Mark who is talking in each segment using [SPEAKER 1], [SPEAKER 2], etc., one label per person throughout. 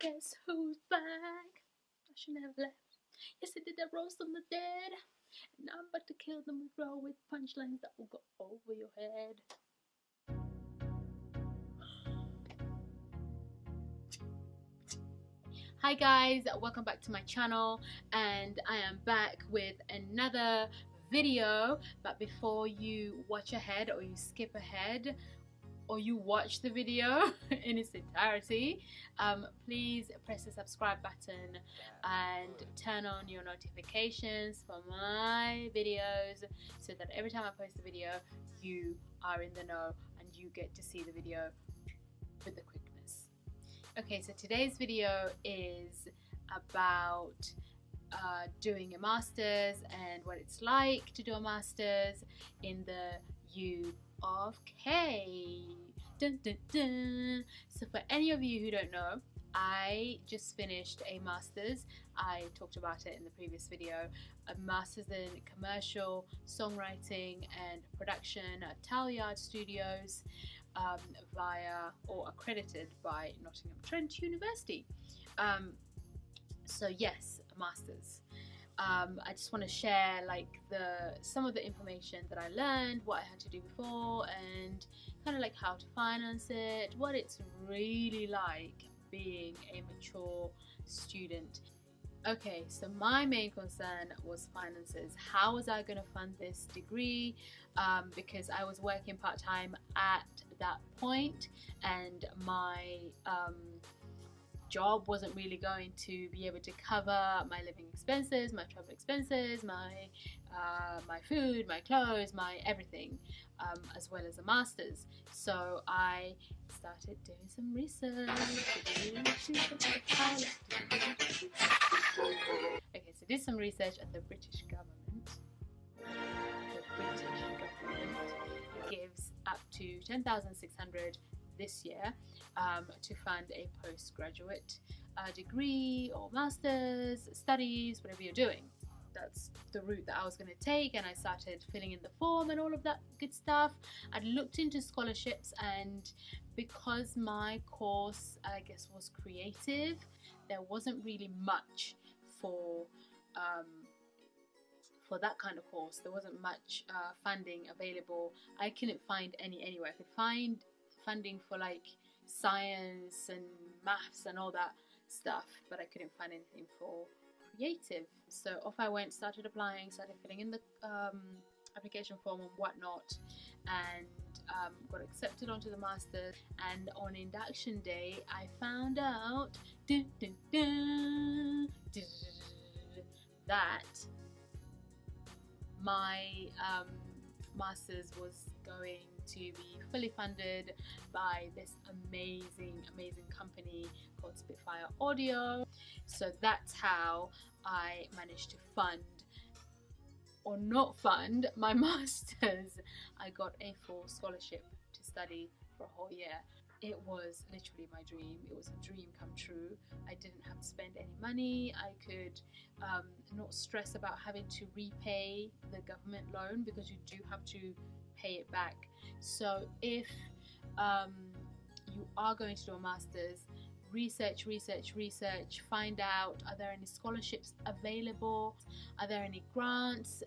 [SPEAKER 1] Guess who's back? I should never left. Yes, I did that roast on the dead. And I'm about to kill them raw with punchlines that will go over your head. Hi guys, welcome back to my channel, and I am back with another video. But before you watch ahead or you skip ahead or you watch the video in its entirety, please press the subscribe button and turn on your notifications for my videos so that every time I post a video you are in the know and you get to see the video with the quickness. Okay, so today's video is about doing a master's and what it's like to do a master's in the U of K. Dun, dun, dun. So for any of you who don't know, I just finished a master's. I talked about it in the previous video. A master's in commercial songwriting and production at Talyard Studios, via or accredited by Nottingham Trent University. So yes, a master's. I just want to share like some of the information that I learned, what I had to do before, and kind of like how to finance it, what it's really like being a mature student. Okay, so my main concern was finances. How was I going to fund this degree? Because I was working part-time at that point, and my job wasn't really going to be able to cover my living expenses, my travel expenses, my food, my clothes, my everything, as well as a master's. So I started doing some research. Okay, so did some research, and the British government gives up to 10,600 this year to fund a postgraduate degree or master's studies, whatever you're doing. That's the route that I was going to take, and I started filling in the form and all of that good stuff. I looked into scholarships, and because my course, I guess, was creative, there wasn't really much for that kind of course. There wasn't much funding available. I couldn't find any anywhere. I could find funding for like science and maths and all that stuff, but I couldn't find anything for creative. So off I went, started applying, started filling in the application form and whatnot, and got accepted onto the master's. And on induction day I found out that my master's was going to be fully funded by this amazing company called Spitfire Audio. So that's how I managed to fund or not fund my master's. I got a full scholarship to study for a whole year. It was literally my dream. It was a dream come true. I didn't have to spend any money. I could not stress about having to repay the government loan, because you do have to pay it back. So if you are going to do a master's, research, find out, are there any scholarships available, are there any grants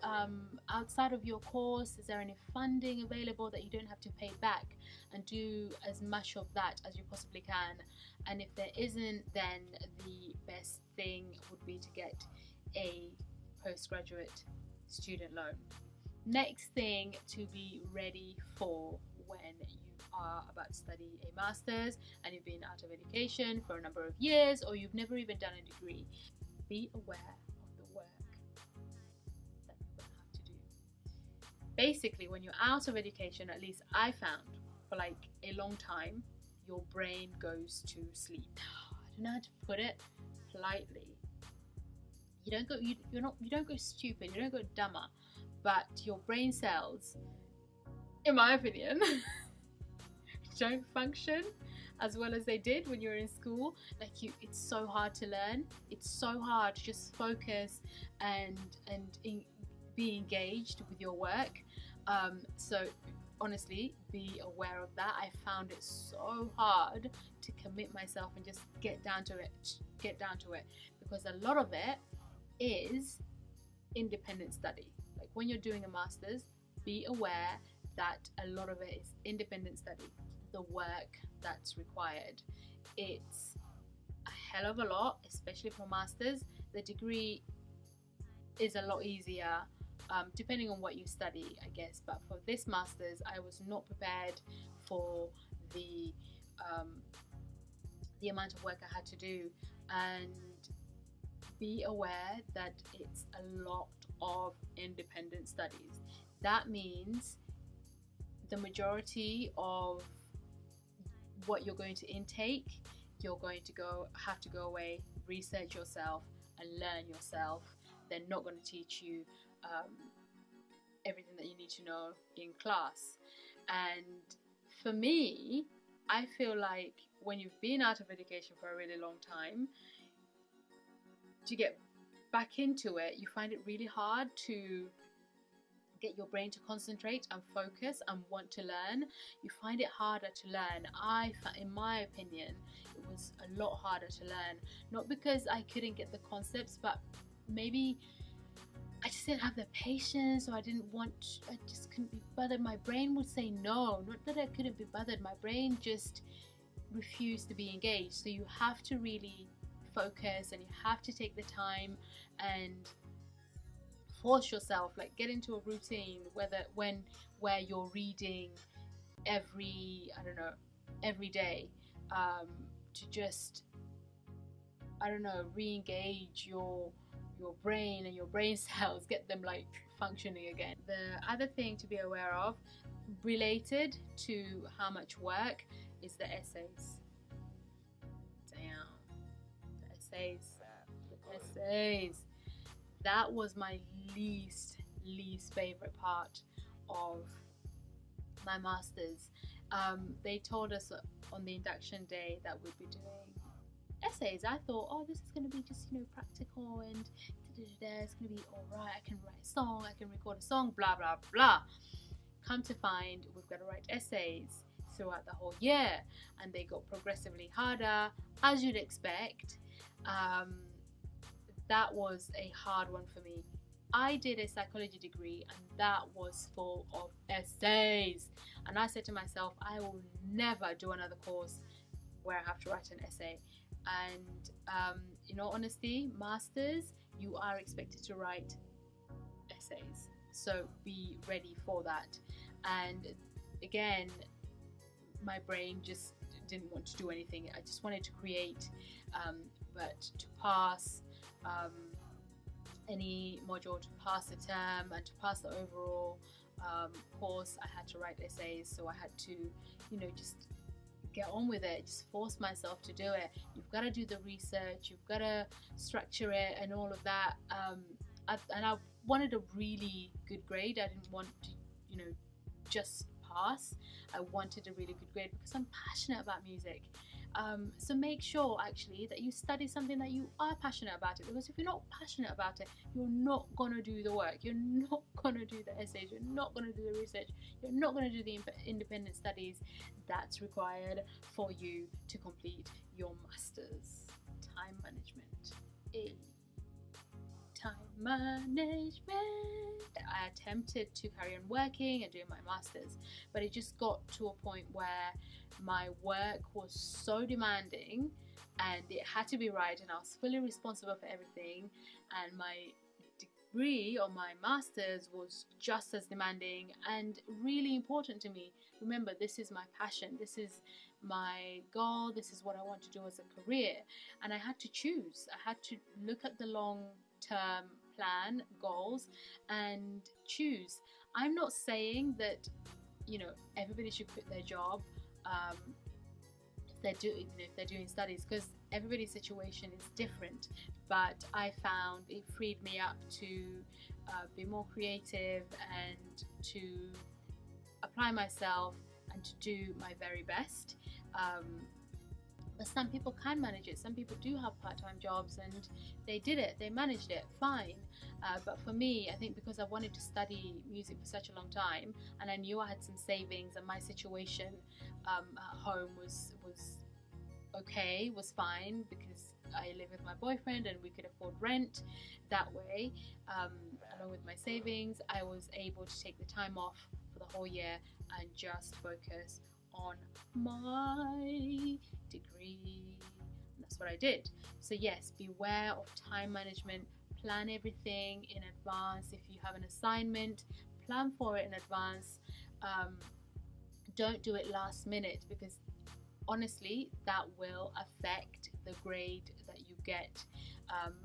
[SPEAKER 1] outside of your course, is there any funding available that you don't have to pay back, and do as much of that as you possibly can. And if there isn't, then the best thing would be to get a postgraduate student loan. Next thing to be ready for when you are about to study a master's and you've been out of education for a number of years, or you've never even done a degree, be aware of the work that you're going to have to do. Basically, when you're out of education, at least I found, for like a long time, your brain goes to sleep. I don't know how to put it politely. You don't go stupid, you don't go dumber, but your brain cells, in my opinion, don't function as well as they did when you were in school. Like it's so hard to learn. It's so hard to just focus and be engaged with your work. So honestly, be aware of that. I found it so hard to commit myself and just get down to it, because a lot of it is independent study. Like when you're doing a master's, be aware that a lot of it is independent study. The work that's required, it's a hell of a lot, especially for masters. The degree is a lot easier, depending on what you study, I guess. But for this master's, I was not prepared for the amount of work I had to do. And be aware that it's a lot of independent studies. That means the majority of what you're going to intake, you're going to have to go away, research yourself and learn yourself. They're not going to teach you everything that you need to know in class. And for me, I feel like when you've been out of education for a really long time, to get back into it, you find it really hard to get your brain to concentrate and focus and want to learn. You find it harder to learn. In my opinion, it was a lot harder to learn. Not because I couldn't get the concepts, but maybe I just didn't have the patience, or I just couldn't be bothered. My brain would say no, not that I couldn't be bothered. My brain just refused to be engaged. So you have to really focus, and you have to take the time and force yourself, like get into a routine, where you're reading every day, to just re-engage your brain and your brain cells, get them like functioning again. The other thing to be aware of, related to how much work, is the essays. Damn, the essays. That was my least favorite part of my masters. They told us on the induction day that we'd be doing essays. I thought, oh, this is going to be just practical, and it's going to be alright. I can write a song, I can record a song, blah blah blah. Come to find, we've got to write essays throughout the whole year, and they got progressively harder, as you'd expect. That was a hard one for me. I did a psychology degree, and that was full of essays, and I said to myself, I will never do another course where I have to write an essay. And in all honesty, masters, you are expected to write essays, so be ready for that. And again, my brain just didn't want to do anything. I just wanted to create, but to pass any module, to pass the term, and to pass the overall course, I had to write essays. So I had to just get on with it, just force myself to do it. You've got to do the research, you've got to structure it and all of that. And I wanted a really good grade. I didn't want to just pass. I wanted a really good grade because I'm passionate about music. So make sure actually that you study something that you are passionate about it, because if you're not passionate about it, you're not gonna do the work, you're not gonna do the essays, you're not gonna do the research, you're not gonna do the independent studies that's required for you to complete your masters. Time management. Time management. I attempted to carry on working and doing my masters, but it just got to a point where my work was so demanding and it had to be right, and I was fully responsible for everything, and my degree or my masters was just as demanding and really important to me. Remember, this is my passion, this is my goal, this is what I want to do as a career, and I had to choose. I had to look at the long-term plan, goals, and choose. I'm not saying that everybody should quit their job if they're doing studies, because everybody's situation is different, but I found it freed me up to be more creative and to apply myself and to do my very best. But some people can manage it. Some people do have part-time jobs and they did it, they managed it fine. But for me, I think because I wanted to study music for such a long time, and I knew I had some savings, and my situation at home was okay, was fine, because I live with my boyfriend and we could afford rent that way. um, Along with my savings, I was able to take the time off for the whole year and just focus on my degree. And that's what I did. So yes, beware of time management. Plan everything in advance. If you have an assignment, plan for it in advance. um, don't do it last minute, because honestly, that will affect the grade that you get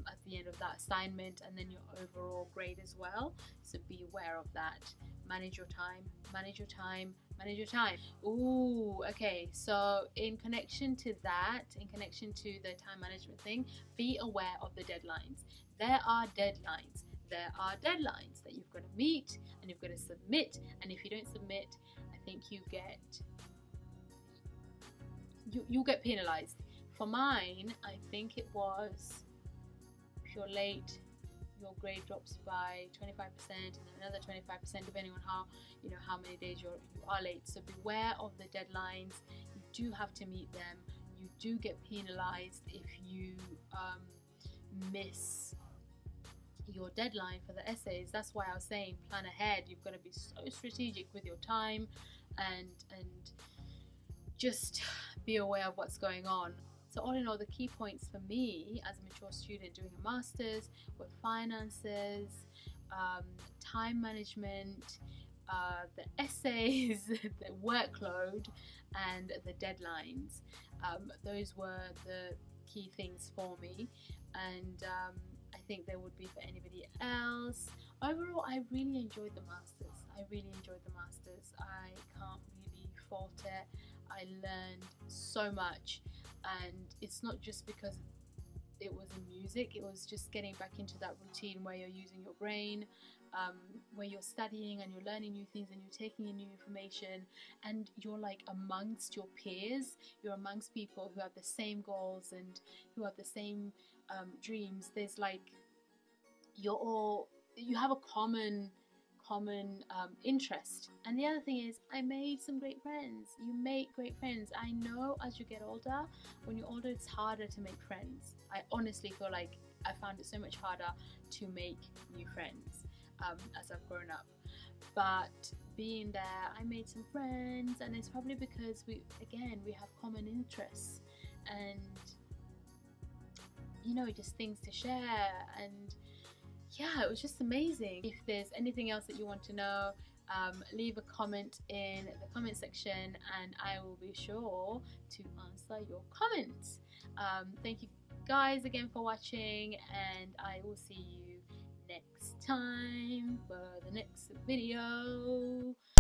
[SPEAKER 1] at the end of that assignment, and then your overall grade as well. So be aware of that. Manage your time, manage your time, manage your time. Ooh, okay. So in connection to that, in connection to the time management thing, be aware of the deadlines. There are deadlines. There are deadlines that you've got to meet and you've got to submit. And if you don't submit, I think you get penalized. For mine, I think it was, if you're late, your grade drops by 25% and then another 25% depending on how many days you are late. So beware of the deadlines. You do have to meet them. You do get penalized if you miss your deadline for the essays. That's why I was saying plan ahead. You've got to be so strategic with your time, and just be aware of what's going on. So all in all, the key points for me as a mature student doing a master's were finances, time management, the essays, the workload, and the deadlines. Those were the key things for me, and I think they would be for anybody else. Overall, I really enjoyed the masters. I really enjoyed the masters. I can't really fault it. I learned so much, and it's not just because it was in music, it was just getting back into that routine where you're using your brain, where you're studying and you're learning new things and you're taking in new information, and you're like amongst your peers, you're amongst people who have the same goals and who have the same dreams. There's like, you have a common interest. And the other thing is, I made some great friends. You make great friends. I know as you get older, when you're older, it's harder to make friends. I honestly feel like I found it so much harder to make new friends as I've grown up. But being there, I made some friends, and it's probably because we have common interests, and just things to share. And yeah, it was just amazing. If there's anything else that you want to know, leave a comment in the comment section and I will be sure to answer your comments. Thank you guys again for watching, and I will see you next time for the next video.